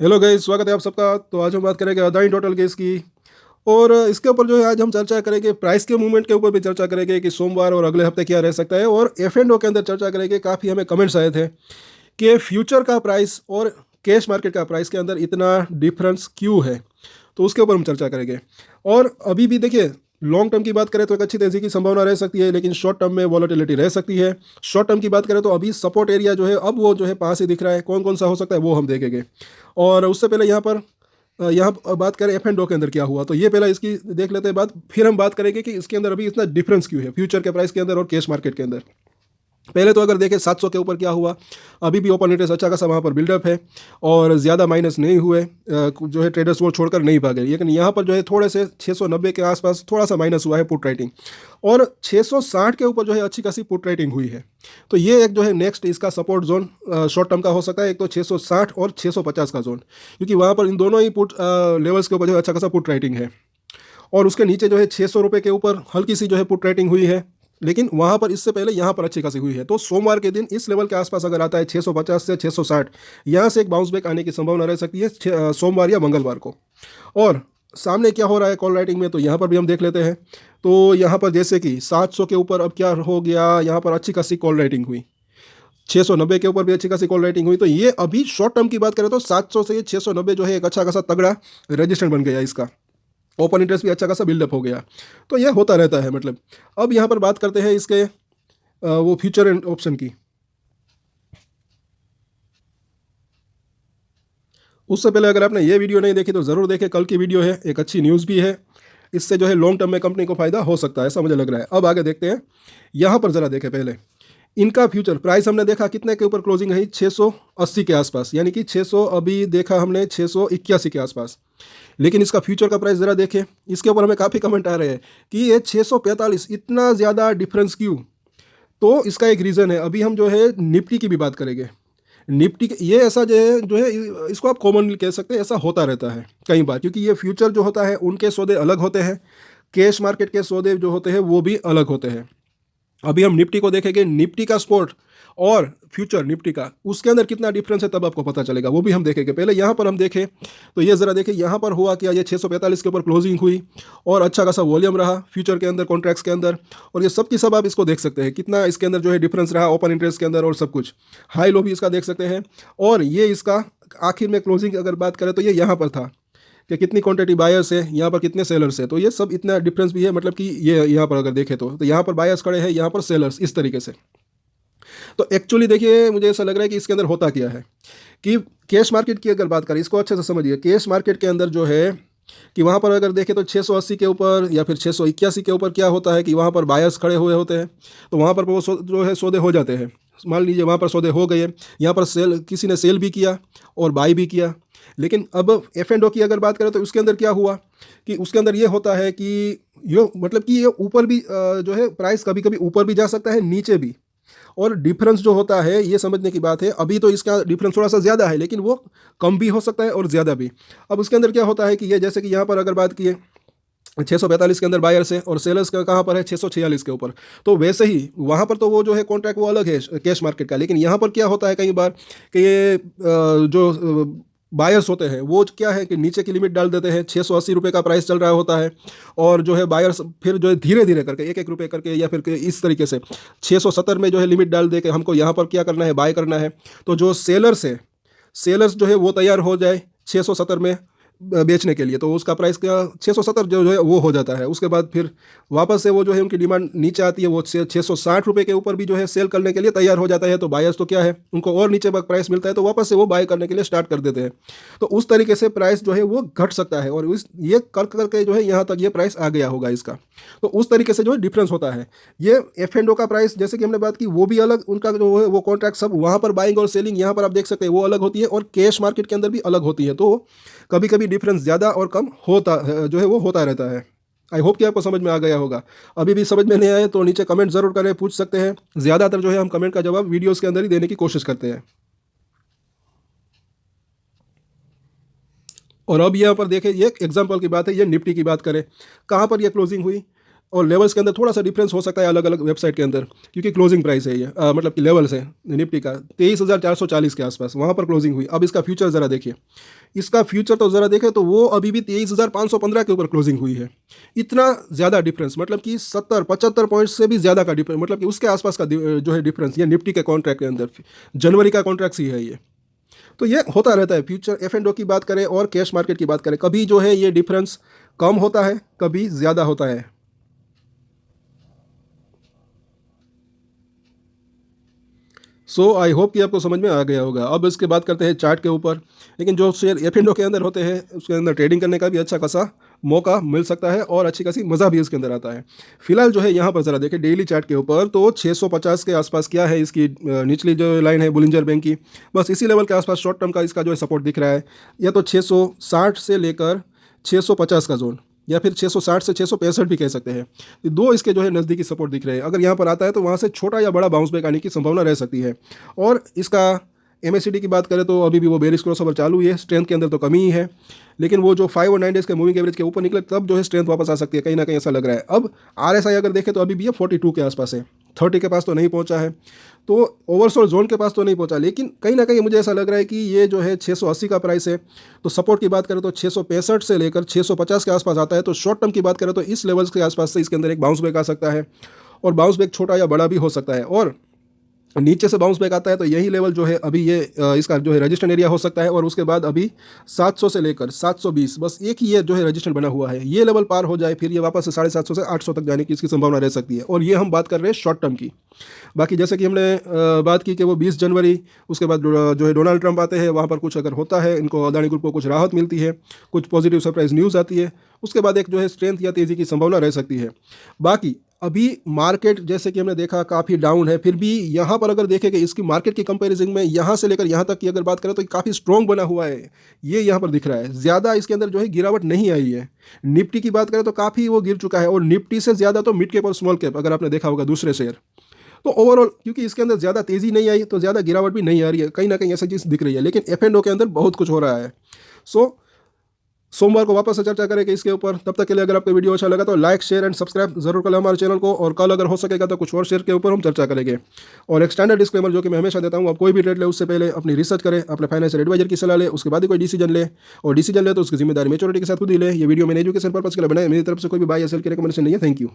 Hello guys, स्वागत है आप सबका। तो आज हम बात करेंगे अदानी टोटल केस की। और इसके ऊपर जो है आज हम चर्चा करेंगे, प्राइस के मूवमेंट के ऊपर भी चर्चा करेंगे कि सोमवार और अगले हफ्ते क्या रह सकता है। और एफ एंड ओ के अंदर चर्चा करेंगे। काफ़ी हमें कमेंट्स आए थे कि फ्यूचर का प्राइस और कैश मार्केट का प्राइस के अंदर इतना डिफरेंस क्यों है। तो उसके ऊपर हम चर्चा करेंगे। और अभी भी देखिए, लॉन्ग टर्म की बात करें तो एक अच्छी तेजी की संभावना रह सकती है, लेकिन शॉर्ट टर्म में वॉलेटिलिटी रह सकती है। शॉर्ट टर्म की बात करें तो अभी सपोर्ट एरिया जो है अब वो जो है पास ही दिख रहा है। कौन कौन सा हो सकता है वो हम देखेंगे। और उससे पहले यहाँ बात करें एफ एंड ओ के अंदर क्या हुआ, तो ये पहला इसकी देख लेते हैं बात। फिर हम बात करेंगे कि इसके अंदर अभी इतना डिफरेंस क्यों है फ्यूचर के प्राइस के अंदर और कैश मार्केट के अंदर। पहले तो अगर देखें 700 के ऊपर क्या हुआ। अभी भी ओपन इंटरेस्ट अच्छा खासा वहाँ पर बिल्डअप है और ज़्यादा माइनस नहीं हुए। जो है ट्रेडर्स वो छोड़कर नहीं भागे, लेकिन यहाँ पर जो है थोड़े से 690 के आसपास थोड़ा सा माइनस हुआ है पुट राइटिंग। और 660 के ऊपर जो है अच्छी खासी पुट राइटिंग हुई है। तो ये एक जो है नेक्स्ट इसका सपोर्ट जोन शॉर्ट टर्म का हो सकता है। एक तो 660 और 650 का जोन, क्योंकि वहाँ पर इन दोनों ही पुट लेवल्स के ऊपर जो है अच्छा खासा पुट राइटिंग है। और उसके नीचे जो है 600 रुपये के ऊपर हल्की सी जो है पुट राइटिंग हुई है, लेकिन वहाँ पर इससे पहले यहाँ पर अच्छी खासी हुई है। तो सोमवार के दिन इस लेवल के आसपास अगर आता है 650 से 660, यहाँ से एक बाउंस बैक आने की संभावना रह सकती है सोमवार या मंगलवार को। और सामने क्या हो रहा है कॉल राइटिंग में, तो यहाँ पर भी हम देख लेते हैं। तो यहाँ पर जैसे कि 700 के ऊपर अब क्या हो गया, यहाँ पर अच्छी खासी कॉल राइटिंग हुई। 690 के ऊपर भी अच्छी खासी कॉल राइटिंग हुई। तो ये अभी शॉर्ट टर्म की बात करें तो 700 से 690 जो है एक अच्छा खासा तगड़ा रजिस्टेंस बन गया इसका। ओपन इंटरेस्ट भी अच्छा खासा बिल्डअप हो गया। तो ये होता रहता है मतलब। अब यहाँ पर बात करते हैं इसके वो फ्यूचर एंड ऑप्शन की। उससे पहले अगर आपने ये वीडियो नहीं देखी तो ज़रूर देखें, कल की वीडियो है, एक अच्छी न्यूज़ भी है। इससे जो है लॉन्ग टर्म में कंपनी को फायदा हो सकता है, ऐसा मुझे लग रहा है। अब आगे देखते हैं। यहाँ पर ज़रा देखें पहले इनका फ्यूचर प्राइस हमने देखा कितने के ऊपर क्लोजिंग है, 680 के आसपास, यानी कि 600 अभी देखा हमने 681 के आसपास। लेकिन इसका फ्यूचर का प्राइस ज़रा देखें। इसके ऊपर हमें काफ़ी कमेंट आ रहे हैं कि ये 645 इतना ज़्यादा डिफरेंस क्यों। तो इसका एक रीज़न है। अभी हम जो है निफ्टी की भी बात करेंगे। निफ्टी ये ऐसा जो है इसको आप कॉमनली कह सकते हैं, ऐसा होता रहता है कई बार, क्योंकि ये फ्यूचर जो होता है उनके सौदे अलग होते हैं, कैश मार्केट के सौदे जो होते हैं वो भी अलग होते हैं। अभी हम निफ्टी को देखेंगे, निफ्टी का स्पोर्ट और फ्यूचर निफ्टी का उसके अंदर कितना डिफरेंस है तब आपको पता चलेगा, वो भी हम देखेंगे। पहले यहाँ पर हम देखें तो ये ज़रा देखें यहाँ पर हुआ क्या, ये 645 के ऊपर क्लोजिंग हुई और अच्छा खासा वॉल्यूम रहा फ्यूचर के अंदर, कॉन्ट्रैक्ट्स के अंदर। और ये सब की सब आप इसको देख सकते हैं कितना इसके अंदर जो है डिफरेंस रहा ओपन इंटरेस्ट के अंदर और सब कुछ। हाई लो भी इसका देख सकते हैं। और ये इसका आखिर में क्लोजिंग अगर बात करें तो ये यहाँ पर था कि कितनी क्वांटिटी बायर्स है, यहाँ पर कितने सेलर्स है। तो ये सब इतना डिफरेंस भी है, मतलब कि ये यहाँ पर अगर देखें तो यहाँ पर बायर्स खड़े हैं, यहाँ पर सेलर्स, इस तरीके से। तो एक्चुअली देखिए मुझे ऐसा लग रहा है कि इसके अंदर होता क्या है कि कैश मार्केट की अगर बात करें, इसको अच्छे से समझिए। कैश मार्केट के अंदर जो है कि वहाँ पर अगर देखें तो 680 के ऊपर या फिर 681 के ऊपर क्या होता है कि वहाँ पर बायर्स खड़े हुए होते हैं। तो वहाँ पर वो जो है सौदे हो जाते हैं। मान लीजिए वहाँ पर सौदे हो गए, यहाँ पर सेल किसी ने सेल भी किया और बाई भी किया। लेकिन अब एफ एंड ओ की अगर बात करें तो उसके अंदर क्या हुआ कि उसके अंदर ये होता है कि ये मतलब कि ये ऊपर भी जो है प्राइस कभी कभी ऊपर भी जा सकता है, नीचे भी। और डिफरेंस जो होता है ये समझने की बात है। अभी तो इसका डिफरेंस थोड़ा सा ज़्यादा है, लेकिन वो कम भी हो सकता है और ज़्यादा भी। अब उसके अंदर क्या होता है कि ये जैसे कि यहाँ पर अगर बात किए 645 के अंदर बायर्स है और सेलर्स का कहाँ पर है 646 के ऊपर। तो वैसे ही वहाँ पर तो वो जो है कॉन्ट्रैक्ट वो अलग है कैश मार्केट का। लेकिन यहाँ पर क्या होता है कई बार कि ये जो बायर्स होते हैं वो क्या है कि नीचे की लिमिट डाल देते हैं। 680 रुपये का प्राइस चल रहा होता है और जो है बायर्स फिर जो है धीरे धीरे करके एक एक रुपये करके या फिर इस तरीके से 670 में जो है लिमिट डाल दे के हमको यहाँ पर क्या करना है, बाय करना है। तो जो सेलर्स है, सेलर्स जो है वो तैयार हो जाए 670 में बेचने के लिए, तो उसका प्राइस क्या 670 जो है वो हो जाता है। उसके बाद फिर वापस से वो जो है उनकी डिमांड नीचे आती है, वो 660 रुपये के ऊपर भी जो है सेल करने के लिए तैयार हो जाता है। तो बायर्स तो क्या है उनको और नीचे प्राइस मिलता है, तो वापस से वो बाय करने के लिए स्टार्ट कर देते हैं। तो उस तरीके से प्राइस जो है वो घट सकता है और उस ये कर करके जो है यहाँ तक ये प्राइस आ गया होगा इसका। तो उस तरीके से जो है डिफरेंस होता है। ये एफ एंड ओ का प्राइस जैसे कि हमने बात की वो भी अलग, उनका जो है वो कॉन्ट्रैक्ट सब वहाँ पर बाइंग और सेलिंग यहाँ पर आप देख सकते हैं वो अलग होती है और कैश मार्केट के अंदर भी अलग होती है। तो कभी कभी डिफरेंस ज़्यादा और कम होता जो है वो होता रहता है। आई होप कि आपको समझ में आ गया होगा। अभी भी समझ में नहीं आए तो नीचे कमेंट ज़रूर करें, पूछ सकते हैं। ज़्यादातर जो है हम कमेंट का जवाब वीडियोस के अंदर ही देने की कोशिश करते हैं। और अब यहाँ पर देखें, ये एग्जाम्पल की बात है, ये निफ्टी की बात करें, कहाँ पर ये क्लोजिंग हुई और लेवल्स के अंदर थोड़ा सा डिफरेंस हो सकता है अलग अलग वेबसाइट के अंदर, क्योंकि क्लोजिंग प्राइस है ये, मतलब कि लेवल्स है निफ्टी का 23,440 के आसपास वहाँ पर क्लोजिंग हुई। अब इसका फ्यूचर ज़रा देखिए, इसका फ्यूचर तो ज़रा देखें तो वो अभी भी 23,515 के ऊपर क्लोजिंग हुई है। इतना ज़्यादा डिफरेंस, मतलब कि 70-75 पॉइंट से भी ज़्यादा का डिफरेंस, मतलब कि उसके आसपास का जो है डिफरेंस ये निफ्टी के कॉन्ट्रैक्ट के अंदर, जनवरी का कॉन्ट्रैक्ट ही है ये। तो ये होता रहता है। फ्यूचर F&O की बात करें और कैश मार्केट की बात करें, कभी जो है ये डिफरेंस कम होता है, कभी ज़्यादा होता है। सो आई होप कि आपको समझ में आ गया होगा। अब इसके बात करते हैं चार्ट के ऊपर। लेकिन जो शेयर F&O के अंदर होते हैं उसके अंदर ट्रेडिंग करने का भी अच्छा खासा मौका मिल सकता है और अच्छी खासी मज़ा भी इसके अंदर आता है। फिलहाल जो है यहाँ पर ज़रा देखें डेली चार्ट के ऊपर, तो 650 के आसपास क्या है इसकी निचली जो लाइन है बोलिंजर बैंक की, बस इसी लेवल के आसपास शॉर्ट टर्म का इसका जो है सपोर्ट दिख रहा है। या तो 660 से लेकर 650 का जोन, या फिर 660 से 665 भी कह सकते हैं। ये दो इसके जो है नज़दीकी सपोर्ट दिख रहे हैं। अगर यहाँ पर आता है तो वहाँ से छोटा या बड़ा बाउंस बैक आने की संभावना रह सकती है। और इसका MACD की बात करें तो अभी भी वो बेरिश क्रॉसओवर चालू ही है, स्ट्रेंथ के अंदर तो कमी ही है। लेकिन वो जो 5 और 9 डेज के मूविंग एवरेज के ऊपर निकले तब जो है स्ट्रेंथ वापस आ सकती है, कहीं ना कहीं ऐसा लग रहा है। अब RSI अगर देखें तो अभी भी ये 42 के आसपास है, 30 के पास तो नहीं पहुंचा है, तो ओवरसोल्ड जोन के पास तो नहीं पहुंचा। लेकिन कहीं ना कहीं मुझे ऐसा लग रहा है कि ये जो है 680 का प्राइस है, तो सपोर्ट की बात करें तो 665 से लेकर 650 के आसपास आता है। तो शॉर्ट टर्म की बात करें तो इस लेवल्स के आसपास से इसके अंदर एक बाउंस बैक आ सकता है, और बाउंस बैक छोटा या बड़ा भी हो सकता है। और नीचे से बाउंस बैक आता है तो यही लेवल जो है अभी ये इसका जो है रजिस्टेंस एरिया हो सकता है। और उसके बाद अभी 700 से लेकर 720, बस एक ही ये जो है रजिस्टेंस बना हुआ है। ये लेवल पार हो जाए फिर ये वापस से 750 से 800 तक जाने की इसकी संभावना रह सकती है। और ये हम बात कर रहे हैं शॉर्ट टर्म की। बाकी जैसे कि हमने बात की कि वो 20 जनवरी उसके बाद जो है डोनाल्ड ट्रंप आते हैं, वहाँ पर कुछ अगर होता है, इनको अदानी ग्रुप को कुछ राहत मिलती है, कुछ पॉजिटिव सरप्राइज न्यूज़ आती है, उसके बाद एक जो है स्ट्रेंथ या तेज़ी की संभावना रह सकती है। बाकी अभी मार्केट जैसे कि हमने देखा काफ़ी डाउन है, फिर भी यहाँ पर अगर देखें कि इसकी मार्केट की कंपैरिजन में यहाँ से लेकर यहाँ तक की अगर बात करें तो काफ़ी स्ट्रॉन्ग बना हुआ है, ये यहाँ पर दिख रहा है। ज़्यादा इसके अंदर जो है गिरावट नहीं आई है। निफ्टी की बात करें तो काफ़ी वो गिर चुका है, और निफ्टी से ज़्यादा तो मिड कैप और स्मॉल कैप अगर आपने देखा होगा दूसरे शेयर। तो ओवरऑल क्योंकि इसके अंदर ज़्यादा तेज़ी नहीं आई तो ज़्यादा गिरावट भी नहीं आ रही है, कहीं ना कहीं ऐसा चीज़ दिख रही है। लेकिन F&O के अंदर बहुत कुछ हो रहा है। सो सोमवार को वापस से चर्चा करेंगे इसके ऊपर। तब तक के लिए अगर आपको वीडियो अच्छा लगा तो लाइक शेयर एंड सब्सक्राइब जरूर करें हमारे चैनल को, और कल अगर हो सकेगा तो कुछ और शेयर के ऊपर हम चर्चा करेंगे। और एक स्टैंडर्ड डिस्क्लेमर जो कि मैं हमेशा देता हूँ, आप कोई भी ट्रेड ले उससे पहले अपनी रिसर्च करें, अपने फाइनेंशियल एडवाइजर की सलाह ले, उसके बाद ही कोई डिसीजन ले, और डिसीजन ले तो उसकी जिम्मेदारी मेच्योरिटी के साथ खुद ही ले। ये वीडियो मैंने एजुकेशन पर्पस के लिए बनाया, मेरी तरफ से कोई भी बाय या सेल की रिकमेंडेशन नहीं है। Thank you.